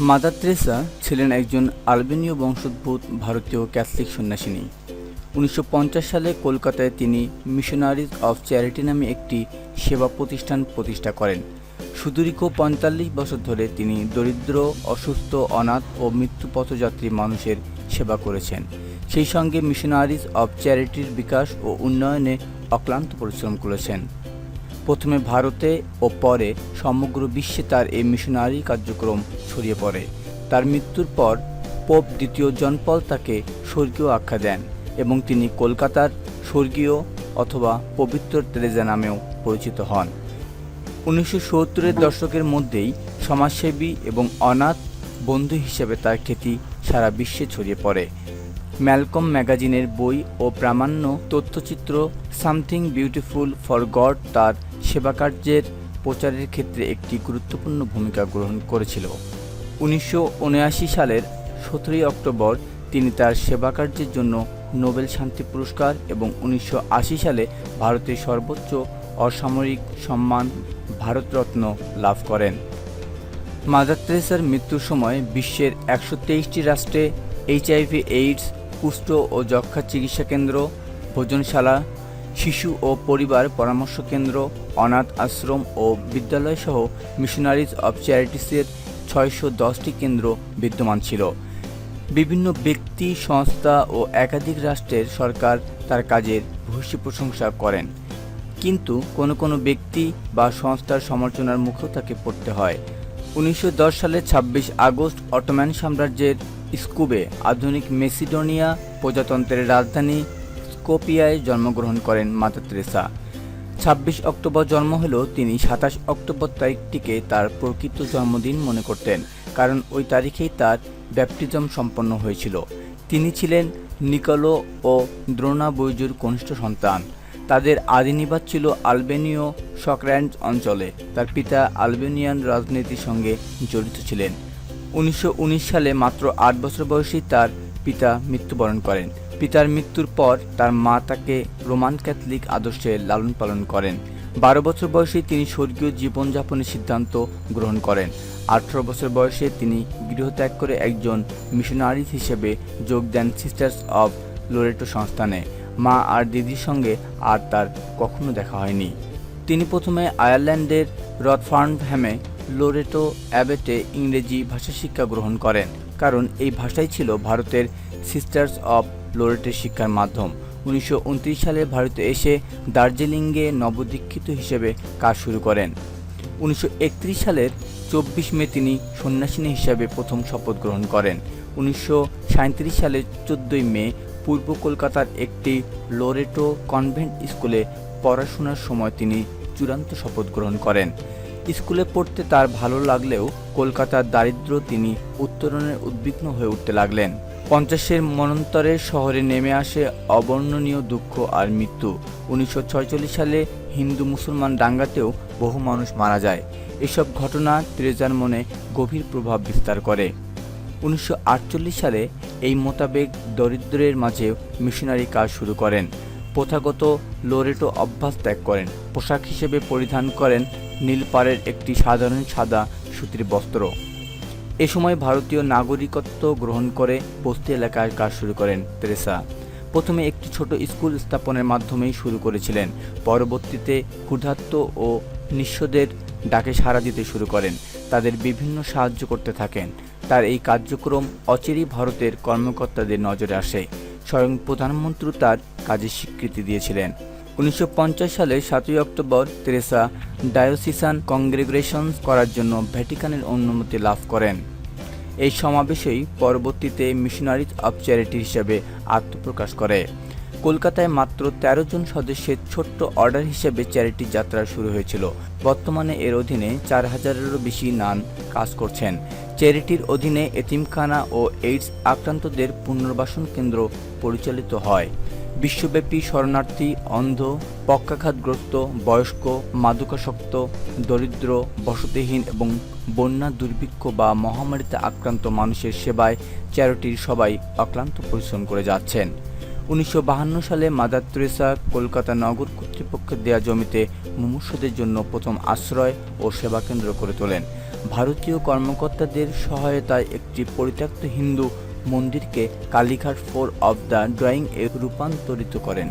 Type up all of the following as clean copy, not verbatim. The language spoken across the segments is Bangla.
মাদার তেরেসা ছিলেন একজন আলবেনীয় বংশোদ্ভূত ভারতীয় ক্যাথলিক সন্ন্যাসিনী। 1950 সালে কলকাতায় তিনি মিশনারিজ অফ চ্যারিটি নামে একটি সেবা প্রতিষ্ঠান প্রতিষ্ঠা করেন। সুদীর্ঘ 45 বছর ধরে তিনি দরিদ্র, অসুস্থ, অনাথ ও মৃত্যুপথযাত্রী মানুষের সেবা করেছেন। সেই সঙ্গে মিশনারিজ অফ চ্যারিটির বিকাশ ও উন্নয়নে অক্লান্ত পরিশ্রম করেছেন। প্রথমে ভারতে ও পরে সমগ্র বিশ্বে তার এই মিশনারি কার্যক্রম ছড়িয়ে পড়ে। তার মৃত্যুর পর পোপ দ্বিতীয় জন পল তাকে স্বর্গীয় আখ্যা দেন এবং তিনি কলকাতার স্বর্গীয় অথবা পবিত্র তেরেজা নামেও পরিচিত হন। 1970-এর দশকের মধ্যেই সমাজসেবী এবং অনাথ বন্ধু হিসেবে তার খ্যাতি সারা বিশ্বে ছড়িয়ে পড়ে। ম্যালকম ম্যাগাজিনের বই ও প্রামাণ্য তথ্যচিত্র সামথিং বিউটিফুল ফর গড তার সেবাকার্যের প্রচারের ক্ষেত্রে একটি গুরুত্বপূর্ণ ভূমিকা গ্রহণ করেছিল। 1979 সালের 17 অক্টোবর তিনি তার সেবাকার্যের জন্য নোবেল শান্তি পুরস্কার এবং 1980 সালে ভারতের সর্বোচ্চ অসামরিক সম্মান ভারতরত্ন লাভ করেন। মাদার তেরেসার মৃত্যুর সময় বিশ্বের 123টি রাষ্ট্রে HIV/AIDS, কুষ্ঠ ও যক্ষ্মা চিকিৎসা কেন্দ্র, ভোজনশালা, শিশু ও পরিবার পরামর্শ কেন্দ্র, অনাথ আশ্রম ও বিদ্যালয়সহ মিশনারিজ অব চ্যারিটিসের 610টি কেন্দ্র বিদ্যমান ছিল। বিভিন্ন ব্যক্তি, সংস্থা ও একাধিক রাষ্ট্রের সরকার তার কাজের ভূয়সী প্রশংসা করেন, কিন্তু কোনো ব্যক্তি বা সংস্থার সমালোচনার মুখেও তাকে পড়তে হয়। 1910 সালের 26 আগস্ট অটোম্যান সাম্রাজ্যের স্কুবে আধুনিক মেসিডোনিয়া প্রজাতন্ত্রের রাজধানী স্কোপিয়ায় জন্মগ্রহণ করেন মাদার তেরেসা। 26 অক্টোবর জন্ম হলেও তিনি 27 অক্টোবর তারিখটিকে তার প্রকৃত জন্মদিন মনে করতেন, কারণ ওই তারিখেই তার ব্যাপটিজম সম্পন্ন হয়েছিল। তিনি ছিলেন নিকোলো ও দ্রোনা বৈজুর কনিষ্ঠ সন্তান। তাদের আদি নিবাস ছিল আলবেনীয় শকল্যান্ড অঞ্চলে। তার পিতা আলবেনিয়ান রাজনীতির সঙ্গে জড়িত ছিলেন। 1919 সালে মাত্র 8 বছর বয়সী তার পিতা মৃত্যুবরণ করেন। পিতার মৃত্যুর পর তার মা তাকে রোমান ক্যাথলিক আদর্শে লালন পালন করেন। 12 বছর বয়সে তিনি স্বর্গীয় জীবনযাপনের সিদ্ধান্ত গ্রহণ করেন। 18 বছর বয়সে তিনি গৃহত্যাগ করে একজন মিশনারি হিসেবে যোগ দেন সিস্টার্স অব লোরেটো সংস্থানে। মা আর দিদির সঙ্গে আর তার কখনো দেখা হয়নি। তিনি প্রথমে আয়ারল্যান্ডের রথফার্নহ্যামে লোরেটো অ্যাবেটে ইংরেজি ভাষা শিক্ষা গ্রহণ করেন, কারণ এই ভাষাই ছিল ভারতের সিস্টার্স অব লোরেটোর শিক্ষার মাধ্যম। 1929 সালে ভারতে এসে দার্জিলিংয়ে নবদীক্ষিত হিসেবে কাজ শুরু করেন। 1931 সালের 24 মে তিনি সন্ন্যাসিনী হিসেবে প্রথম শপথ গ্রহণ করেন। 1937 সালের 14 মে পূর্ব কলকাতার একটি লোরেটো কনভেন্ট স্কুলে পড়াশোনার সময় তিনি চূড়ান্ত শপথ গ্রহণ করেন। স্কুলে পড়তে তার ভালো লাগলেও কলকাতার দারিদ্র্য তিনি উত্তরণের উদ্বিগ্ন হয়ে উঠতে লাগলেন। 50-এর মন্বন্তরে শহরে নেমে আসে অবর্ণনীয় দুঃখ আর মৃত্যু। 1946 সালে হিন্দু মুসলমান দাঙ্গাতেও বহু মানুষ মারা যায়। এসব ঘটনা তেরেজার মনে গভীর প্রভাব বিস্তার করে। 1948 সালে এই মোতাবেক দরিদ্রের মাঝে মিশনারি কাজ শুরু করেন। প্রথাগত লোরেটো অভ্যাস ত্যাগ করেন। পোশাক হিসেবে পরিধান করেন নীল পাড়ের একটি সাধারণ সাদা সুতির বস্ত্র। এ সময় ভারতীয় নাগরিকত্ব গ্রহণ করে বস্তি এলাকায় কাজ শুরু করেন তেরেসা। প্রথমে একটি ছোট স্কুল স্থাপনের মাধ্যমেই শুরু করেছিলেন। পরবর্তীতে ক্ষুধার্ত ও নিঃস্বদের ডাকে সাড়া দিতে শুরু করেন, তাদের বিভিন্ন সাহায্য করতে থাকেন। তার এই কার্যক্রম অচিরেই ভারতের কর্মকর্তাদের নজরে আসে। স্বয়ং প্রধানমন্ত্রী তার কাজের স্বীকৃতি দিয়েছিলেন। 1950 সালের 7 অক্টোবর তেরেসা ডায়োসিসান কংগ্রেগেশন করার জন্য ভ্যাটিকানের অনুমতি লাভ করেন। এই সমাবেশেই পরবর্তীতে মিশনারিজ অব চ্যারিটি হিসেবে আত্মপ্রকাশ করে। কলকাতায় মাত্র 13 জন সদস্যের ছোট্ট অর্ডার হিসেবে চ্যারিটি যাত্রা শুরু হয়েছিল। বর্তমানে এর অধীনে 4000-এরও বেশি নান কাজ করছেন। চ্যারিটির অধীনে এতিমখানা ও এইডস আক্রান্তদের পুনর্বাসন কেন্দ্র পরিচালিত হয়। বিশ্বব্যাপী শরণার্থী, অন্ধ, পক্ষাঘাতগ্রস্ত, বয়স্ক, মাদকাসক্ত, দরিদ্র, বসতিহীন এবং বন্যা, দুর্ভিক্ষ বা মহামারীতে আক্রান্ত মানুষের সেবায় চ্যারিটির সবাই অক্লান্ত পরিশ্রম করে যাচ্ছেন। 1952 সালে মাদার তেরেসা কলকাতা নগর কর্তৃপক্ষের দেয়া জমিতে মুমূর্ষুদের জন্য প্রথম আশ্রয় ও সেবা কেন্দ্র করে তোলেন। ভারতীয় কর্মকর্তাদের সহায়তায় একটি পরিত্যক্ত হিন্দু মন্দিরকে কালীঘাট 4 অব দ্য ড্রয়িং এ রূপান্তরিত করেন।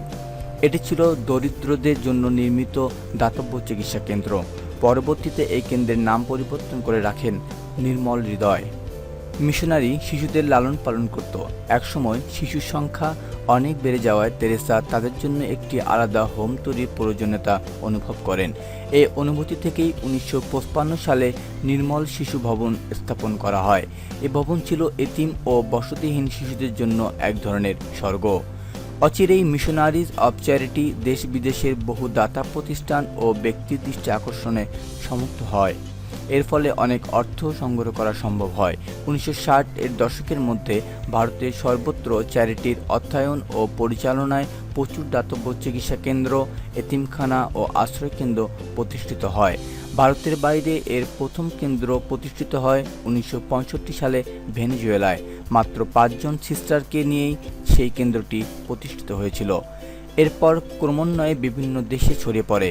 এটি ছিল দরিদ্রদের জন্য নির্মিত দাতব্য চিকিৎসা কেন্দ্র। পরবর্তীতে এই কেন্দ্রের নাম পরিবর্তন করে রাখেন নির্মল হৃদয়। মিশনারি শিশুদের লালন পালন করত। একসময় শিশুর সংখ্যা অনেক বেড়ে যাওয়ায় তেরেসা তাদের জন্য একটি আলাদা হোম তৈরির প্রয়োজনীয়তা অনুভব করেন। এই অনুভূতি থেকেই 1955 সালে নির্মল শিশু ভবন স্থাপন করা হয়। এই ভবন ছিল এতিম ও বসতিহীন শিশুদের জন্য এক ধরনের স্বর্গ। অচিরেই মিশনারিজ অব চ্যারিটি দেশ বিদেশের বহু দাতা প্রতিষ্ঠান ও ব্যক্তির দৃষ্টি আকর্ষণে সমর্থ হয়। এর ফলে অনেক অর্থ সংগ্রহ করা সম্ভব হয়। 1960 এর দশকের মধ্যে ভারতের সর্বত্র চ্যারিটির অর্থায়ন ও পরিচালনায় প্রচুর দাতব্য চিকিৎসা কেন্দ্র, এতিমখানা ও আশ্রয়কেন্দ্র প্রতিষ্ঠিত হয়। ভারতের বাইরে এর প্রথম কেন্দ্র প্রতিষ্ঠিত হয় 1965 সালে ভেনেজুয়েলায়। মাত্র 5 জন সিস্টারকে নিয়েই সেই কেন্দ্রটি প্রতিষ্ঠিত হয়েছিল। এরপর ক্রমান্বয়ে বিভিন্ন দেশে ছড়িয়ে পড়ে।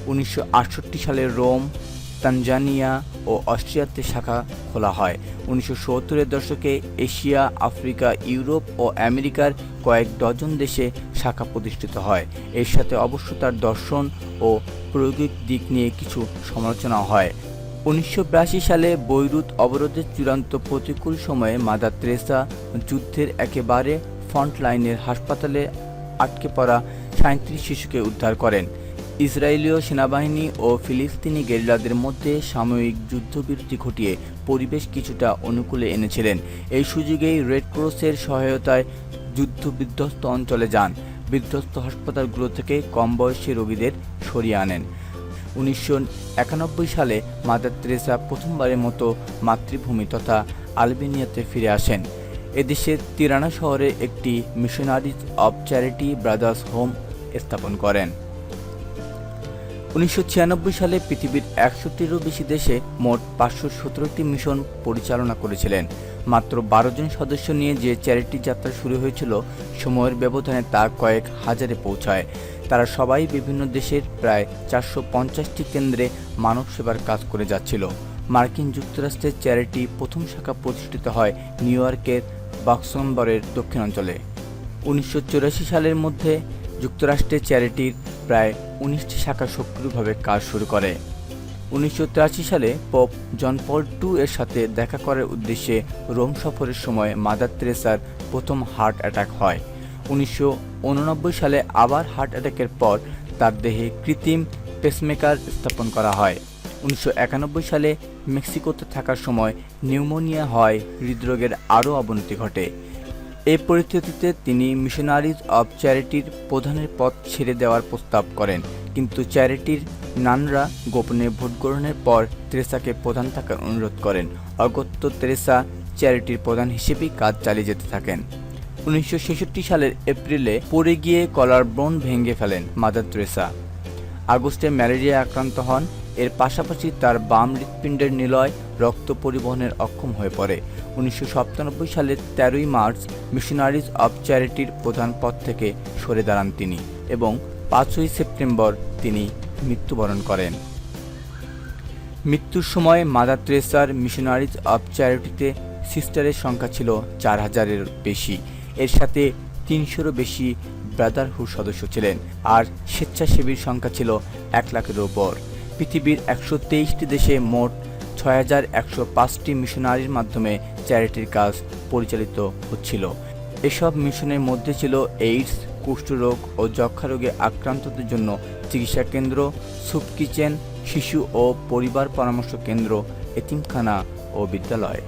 1968 সালে রোম, তানজানিয়া ও অস্ট্রিয়াতে শাখা খোলা হয়। 1970-এর দশকে এশিয়া, আফ্রিকা, ইউরোপ ও আমেরিকার কয়েক ডজন দেশে শাখা প্রতিষ্ঠিত হয়। এর সাথে অবশ্য তার দর্শন ও প্রায়োগিক দিক নিয়ে কিছু সমালোচনা হয়। 1982 সালে বৈরুত অবরোধের চূড়ান্ত প্রতিকূল সময়ে মাদার তেরেসা যুদ্ধের একেবারে ফ্রন্ট লাইনের হাসপাতালে আটকে পড়া 37 শিশুকে উদ্ধার করেন। ইসরায়েলীয় সেনাবাহিনী ও ফিলিস্তিনি গেরিলাদের মধ্যে সাময়িক যুদ্ধবিরতি ঘটিয়ে পরিবেশ কিছুটা অনুকূলে এনেছিলেন। এই সুযোগেই রেড ক্রসের সহায়তায় যুদ্ধবিধ্বস্ত অঞ্চলে যান। বিধ্বস্ত হাসপাতালগুলো থেকে কম বয়সী রোগীদের সরিয়ে আনেন। 1991 সালে মাদার তেরেসা প্রথমবারের মতো মাতৃভূমি তথা আলবেনিয়াতে ফিরে আসেন। এদেশে তিরানা শহরে একটি missionaries of charity brothers home স্থাপন করেন। 1996 সালে পৃথিবীর 100টিরও বেশি দেশে মোট 517টি মিশন পরিচালনা করেছিলেন। মাত্র 12 জন সদস্য নিয়ে যে চ্যারিটি যাত্রা শুরু হয়েছিল, সময়ের ব্যবধানে তা কয়েক হাজারে পৌঁছায়। তারা সবাই বিভিন্ন দেশের প্রায় 450টি কেন্দ্রে মানব সেবার কাজ করে যাচ্ছিল। মার্কিন যুক্তরাষ্ট্রের চ্যারিটি প্রথম শাখা প্রতিষ্ঠিত হয় নিউ ইয়র্কের বাক্সম্বরের দক্ষিণাঞ্চলে। 1984 সালের মধ্যে যুক্তরাষ্ট্রের চ্যারিটির প্রায় 19টি শাখা সক্রিয়ভাবে কাজ শুরু করে। 1983 সালে পোপ জন পল II এর সাথে দেখা করার উদ্দেশ্যে রোম সফরের সময় মাদার তেরেসার প্রথম হার্ট অ্যাটাক হয়। 1989 সালে আবার হার্ট অ্যাটাকের পর তার দেহে কৃত্রিম পেসমেকার স্থাপন করা হয়। 1991 সালে মেক্সিকোতে থাকার সময় নিউমোনিয়া হয়, হৃদরোগের আরও অবনতি ঘটে। এই পরিস্থিতিতে তিনি মিশনারিজ অব চ্যারিটির প্রধানের পদ ছেড়ে দেওয়ার প্রস্তাব করেন, কিন্তু চ্যারিটির নানরা গোপনে ভোট গ্রহণের পর তেরেসাকে প্রধান থাকার অনুরোধ করেন। অগত্যা তেরেসা চ্যারিটির প্রধান হিসেবেই কাজ চালিয়ে যেতে থাকেন। 1966 সালের এপ্রিলে পড়ে গিয়ে কলার বোন ভেঙে ফেলেন মাদার তেরেসা। আগস্টে ম্যালেরিয়া আক্রান্ত হন। এর পাশাপাশি তার বাম হৃৎপিণ্ডের নিলয় রক্ত পরিবহনের অক্ষম হয়ে পড়ে। 1997 সালের 13ই মার্চ মিশনারিজ অব চ্যারিটির প্রধান পদ থেকে সরে দাঁড়ান তিনি এবং 5ই সেপ্টেম্বর তিনি মৃত্যুবরণ করেন। মৃত্যুর সময় মাদার তেরেসার মিশনারিজ অব চ্যারিটিতে সিস্টারের সংখ্যা ছিল 4000-এর বেশি। এর সাথে 300-রও বেশি ব্রাদারহুড সদস্য ছিলেন, আর স্বেচ্ছাসেবীর সংখ্যা ছিল 1 লাখেরও উপর। পৃথিবীর 123টি দেশে মোট 6105টি মিশনারির মাধ্যমে চ্যারিটির কাজ পরিচালিত হচ্ছিল। এসব মিশনের মধ্যে ছিল এইডস, কুষ্ঠরোগ ও যক্ষ্মা রোগে আক্রান্তদের জন্য চিকিৎসা কেন্দ্র, স্যুপ কিচেন, শিশু ও পরিবার পরামর্শ কেন্দ্র, এতিমখানা ও বিদ্যালয়।